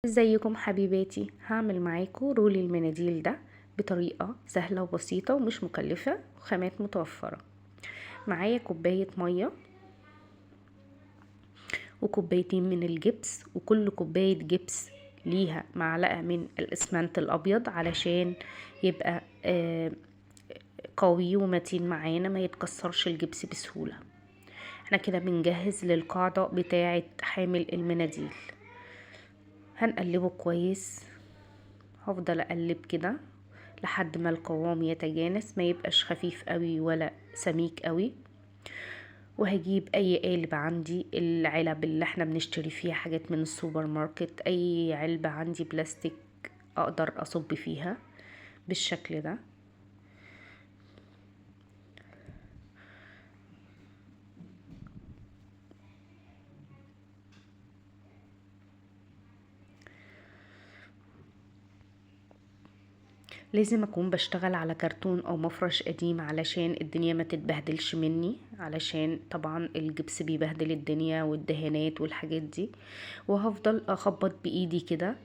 ازيكم حبيباتي؟ هعمل معاكم رول المناديل ده بطريقة سهلة وبسيطة ومش مكلفة وخامات متوفرة. معايا كوباية مية وكوبايتين من الجبس، وكل كوباية جبس ليها معلقة من الاسمنت الابيض علشان يبقى قوي ومتين معانا، ما يتكسرش الجبس بسهولة. احنا كده بنجهز للقاعدة بتاعة حامل المناديل. هنقلبه كويس، هفضل اقلب كده لحد ما القوام يتجانس، ما يبقاش خفيف قوي ولا سميك قوي. وهجيب اي قالب عندي، العلب اللي احنا بنشتري فيها حاجات من السوبر ماركت، اي علبة عندي بلاستيك اقدر اصب فيها بالشكل ده. لازم اكون بشتغل على كرتون او مفرش قديم علشان الدنيا ما تتبهدلش مني، علشان طبعا الجبس بيبهدل الدنيا والدهانات والحاجات دي. وهفضل اخبط بايدي كده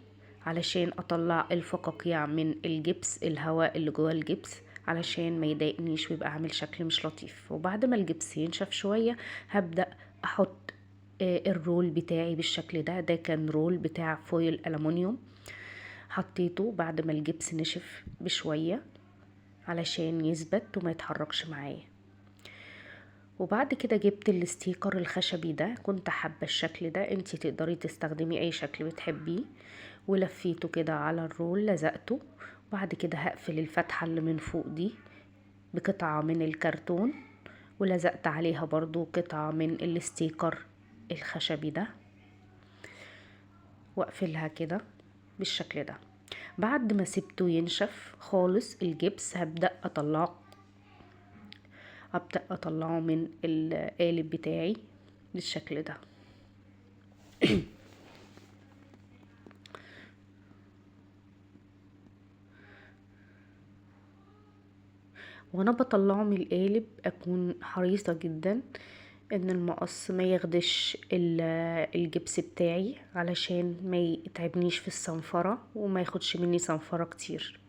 علشان اطلع الفقاقيع من الجبس، الهواء اللي جوه الجبس، علشان ما يضايقنيش ويبقى عامل شكل مش لطيف. وبعد ما الجبس ينشف شوية هبدأ احط الرول بتاعي بالشكل ده. ده كان رول بتاع فويل ألمونيوم، حطيته بعد ما الجبس نشف بشوية علشان يثبت وما يتحركش معايا. وبعد كده جبت الستيكر الخشبي ده، كنت حابة الشكل ده، انتي تقدري تستخدمي اي شكل بتحبيه، ولفيته كده على الرول، لزقته. وبعد كده هقفل الفتحة اللي من فوق دي بقطعة من الكرتون، ولزقت عليها برضو قطعة من الستيكر الخشبي ده، واقفلها كده بالشكل ده. بعد ما سبته ينشف خالص الجبس هبدأ اطلعه من القالب بتاعي بالشكل ده. وانا بطلعه من القالب اكون حريصة جدا ان المقص ما ياخدش الجبس بتاعي علشان ما يتعبنيش في الصنفرة وما ياخدش مني صنفرة كتير.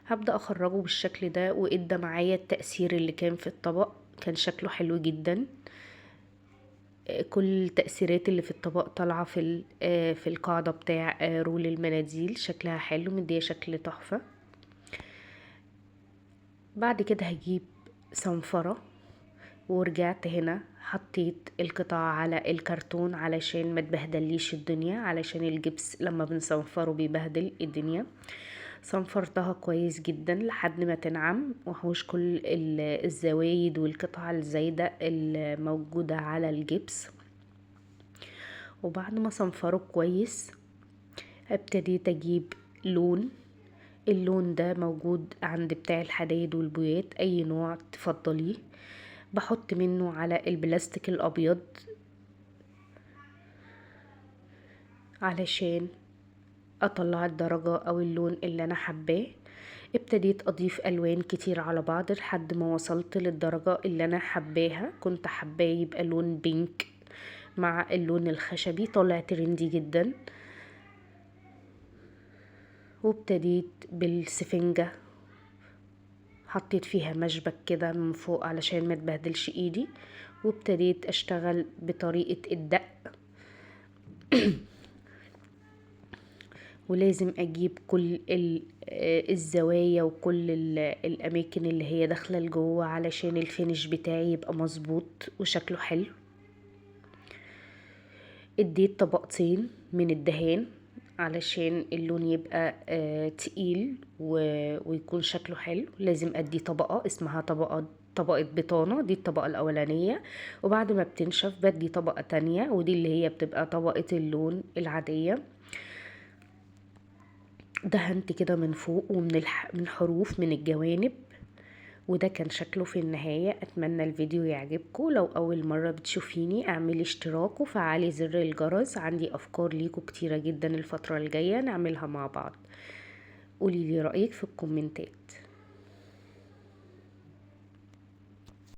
هبدأ اخرجه بالشكل ده، وادى معايا التأثير اللي كان في الطبق، كان شكله حلو جدا. كل التأثيرات اللي في الطبق طالعة في القاعدة بتاع رول المناديل، شكلها حلو، مديه شكل تحفة. بعد كده هجيب صنفرة، ورجعت هنا حطيت القطع على الكرتون علشان ما تبهدليش الدنيا، علشان الجبس لما بنصنفره بيبهدل الدنيا. صنفرتها كويس جدا لحد ما تنعم وحوش كل الزوايد والقطع الزايدة الموجودة على الجبس. وبعد ما صنفره كويس ابتديت اجيب لون. اللون ده موجود عند بتاع الحدايد والبويات، اي نوع تفضليه. بحط منه على البلاستيك الابيض علشان اطلع الدرجة او اللون اللي انا حباه. ابتديت اضيف الوان كتير على بعض لحد ما وصلت للدرجة اللي انا حباها. كنت حباه يبقى لون بينك مع اللون الخشبي، طلع ترندي جدا. وابتديت بالسفنجة، حطيت فيها مشبك كده من فوق علشان ما تبهدلش ايدي، وابتديت اشتغل بطريقة الدق. ولازم اجيب كل الزوايا وكل الاماكن اللي هي داخله لجوه علشان الفينش بتاعي يبقى مظبوط وشكله حلو. اديت طبقتين من الدهان علشان اللون يبقى تقيل ويكون شكله حلو. لازم ادي طبقة اسمها طبقة بطانة، دي الطبقة الاولانية. وبعد ما بتنشف بدي طبقة تانية، ودي اللي هي بتبقى طبقة اللون العادية. دهنت كده من فوق ومن من حروف من الجوانب. وده كان شكله في النهاية. اتمنى الفيديو يعجبكم. لو اول مرة بتشوفيني اعملي اشتراك وفعلي زر الجرس، عندي افكار ليكم كتيرة جدا الفترة الجاية نعملها مع بعض. قولي لي رأيك في الكومنتات.